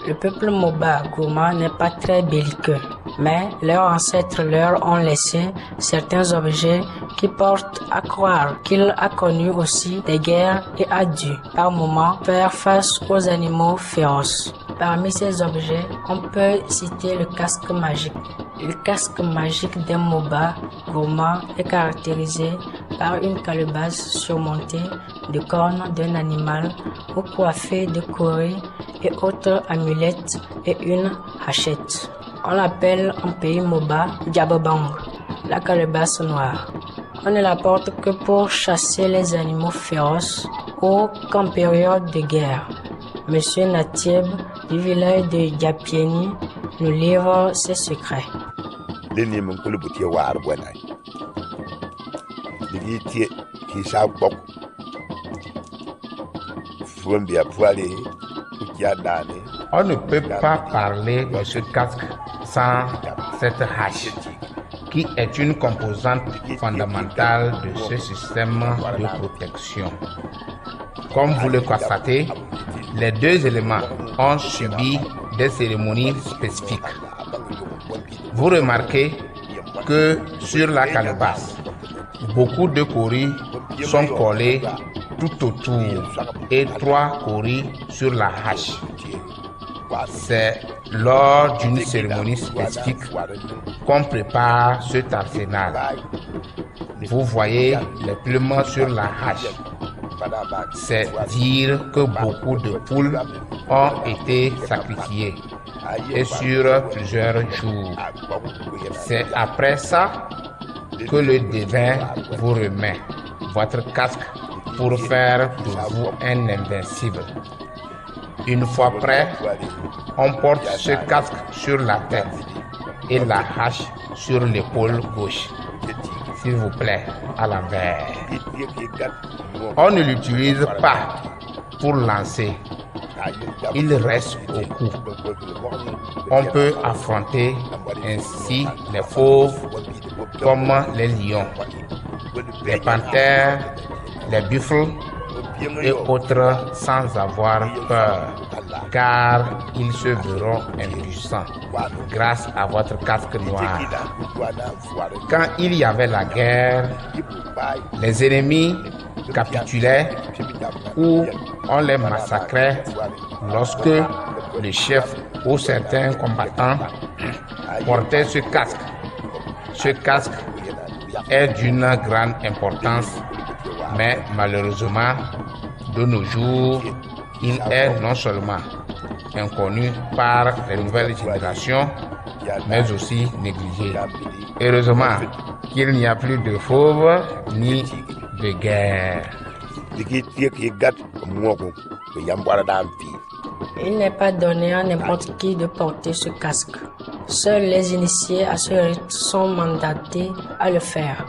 Le peuple Moba gourmand n'est pas très belliqueux, mais leurs ancêtres leur ont laissé certains objets qui portent à croire qu'il a connu aussi des guerres et a dû, par moments, faire face aux animaux féroces. Parmi ces objets, on peut citer le casque magique. Le casque magique d'un Moba gourmand est caractérisé par une calebasse surmontée de cornes d'un animal ou coiffée de corées et autres amulettes et une hachette. On l'appelle en pays Moba Diababang, la calebasse noire. On ne la porte que pour chasser les animaux féroces ou qu'en période de guerre. Monsieur Natib du village de Diapieni nous livre ses secrets. On ne peut pas parler de ce casque sans cette hache, qui est une composante fondamentale de ce système de protection. Comme vous le constatez, les deux éléments ont subi des cérémonies spécifiques. Vous remarquez que sur la calebasse, beaucoup de coris sont collés tout autour et 3 coris sur la hache. C'est lors d'une cérémonie spécifique qu'on prépare cet arsenal. Vous voyez les plumes sur la hache. C'est dire que beaucoup de poules ont été sacrifiées et sur plusieurs jours. C'est après ça que le devin vous remet votre casque pour faire de vous un invincible. Une fois prêt, on porte ce casque sur la tête et la hache sur l'épaule gauche. S'il vous plaît, à l'envers. On ne l'utilise pas pour lancer. Il reste au cou. On peut affronter ainsi les fauves comme les lions, les panthères, les buffles et autres sans avoir peur, car ils se verront impuissants grâce à votre casque noir. Quand il y avait la guerre, les ennemis capitulaient ou on les massacrait lorsque le chef ou certains combattants portaient ce casque. Ce casque est d'une grande importance, mais malheureusement, de nos jours, il est non seulement inconnu par les nouvelles générations, mais aussi négligé. Heureusement qu'il n'y a plus de fauves ni de guerre. Il n'est pas donné à n'importe qui de porter ce casque. Seuls les initiés à ce rite sont mandatés à le faire.